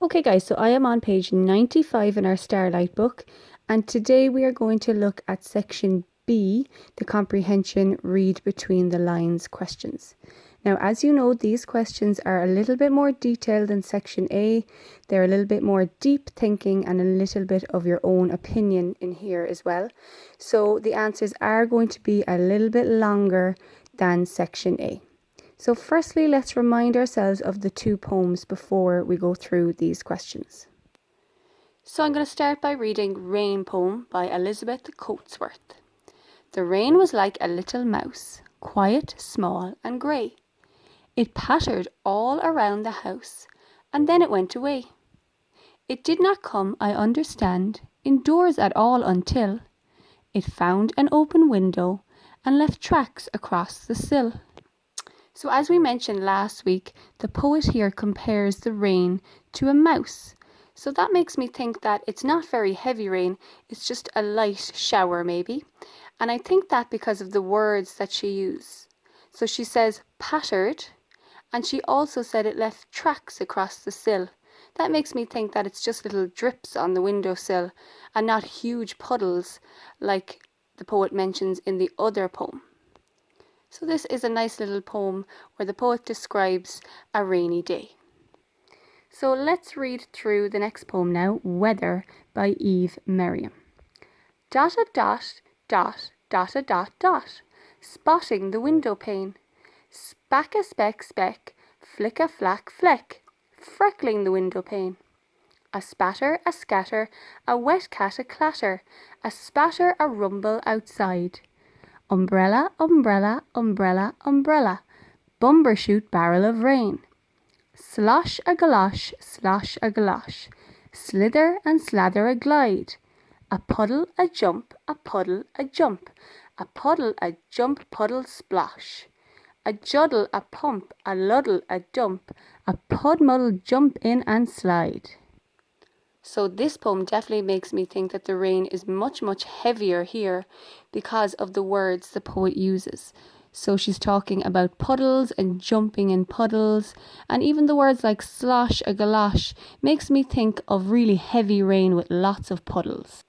Okay guys, so I am on page 95 in our Starlight book, and today we are going to look at section B, the comprehension read between the lines questions. Now, as you know, these questions are a little bit more detailed than section A. They're a little bit more deep thinking and a little bit of your own opinion in here as well. So the answers are going to be a little bit longer than section A. So firstly, let's remind ourselves of the two poems before we go through these questions. So I'm going to start by reading Rain Poem by Elizabeth Coatsworth. The rain was like a little mouse, quiet, small and grey. It pattered all around the house, and then it went away. It did not come, I understand, indoors at all until it found an open window and left tracks across the sill. So as we mentioned last week, the poet here compares the rain to a mouse. So that makes me think that it's not very heavy rain, it's just a light shower maybe. And I think that because of the words that she used. So she says pattered, and she also said it left tracks across the sill. That makes me think that it's just little drips on the windowsill and not huge puddles like the poet mentions in the other poem. So this is a nice little poem where the poet describes a rainy day. So let's read through the next poem now, Weather by Eve Merriam. Dot a dot, dot, dot a dot, dot, spotting the window pane. Spack a speck, speck, flick a flack, fleck, freckling the window pane. A spatter, a scatter, a wet cat a clatter, a spatter, a rumble outside. Umbrella, umbrella, umbrella, umbrella, bumbershoot barrel of rain. Slosh a galosh, slosh a galosh, slither and slather a glide. A puddle, a jump, a puddle, a jump, a puddle, a jump, puddle, splosh. A juddle, a pump, a luddle, a dump, a pudmuddle, jump in and slide. So this poem definitely makes me think that the rain is much, much heavier here because of the words the poet uses. So she's talking about puddles and jumping in puddles, and even the words like slosh a galosh makes me think of really heavy rain with lots of puddles.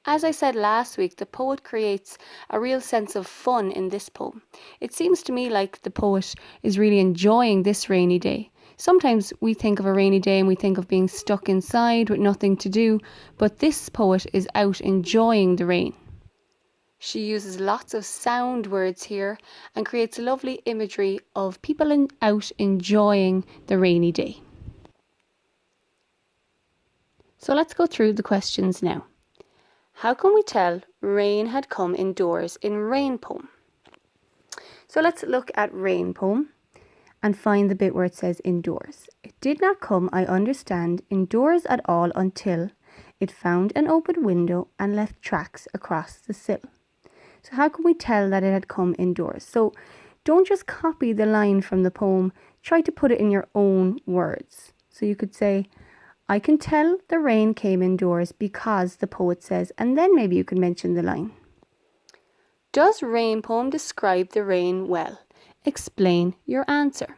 As I said last week, the poet creates a real sense of fun in this poem. It seems to me like the poet is really enjoying this rainy day. Sometimes we think of a rainy day and we think of being stuck inside with nothing to do, but this poet is out enjoying the rain. She uses lots of sound words here and creates lovely imagery of people out enjoying the rainy day. So let's go through the questions now. How can we tell rain had come indoors in Rain Poem? So let's look at Rain Poem and find the bit where it says indoors. It did not come, I understand, indoors at all until it found an open window and left tracks across the sill. So how can we tell that it had come indoors? So don't just copy the line from the poem, try to put it in your own words. So you could say, I can tell the rain came indoors because the poet says, and then maybe you could mention the line. Does Rain Poem describe the rain well? Explain your answer.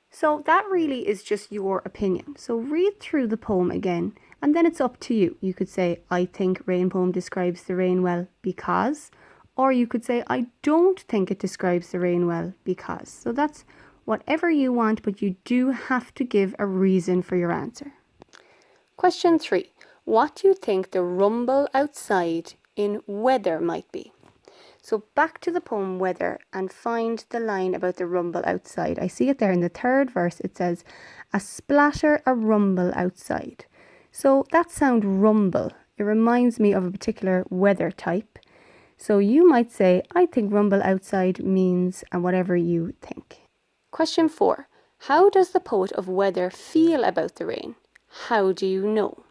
So that really is just your opinion. So read through the poem again, and then it's up to you. You could say, I think Rain Poem describes the rain well because, or you could say, I don't think it describes the rain well because. So that's whatever you want, but you do have to give a reason for your answer. Question 3. What do you think the rumble outside in Weather might be? So back to the poem Weather and find the line about the rumble outside. I see it there in the third verse. It says, a splatter, a rumble outside. So that sound rumble. It reminds me of a particular weather type. So you might say, I think rumble outside means, and whatever you think. Question 4. How does the poet of Weather feel about the rain? How do you know?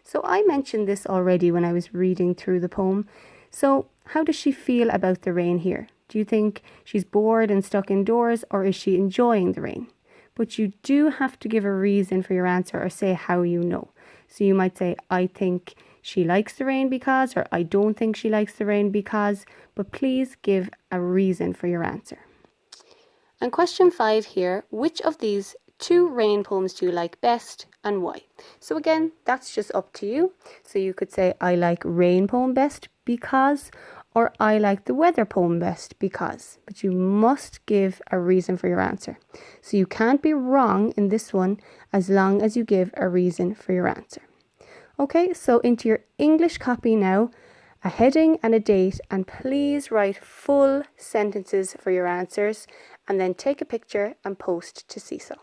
So I mentioned this already when I was reading through the poem. So how does she feel about the rain here? Do you think she's bored and stuck indoors, or is she enjoying the rain? But you do have to give a reason for your answer or say how you know. So you might say, I think she likes the rain because, or I don't think she likes the rain because, but please give a reason for your answer. And question 5 here, which of these 2 rain poems do you like best and why? So again, that's just up to you. So you could say, I like rain poem best because, or I like the weather poem best because. But you must give a reason for your answer. So you can't be wrong in this one as long as you give a reason for your answer. Okay, so into your English copy now, a heading and a date, and please write full sentences for your answers and then take a picture and post to Cecil.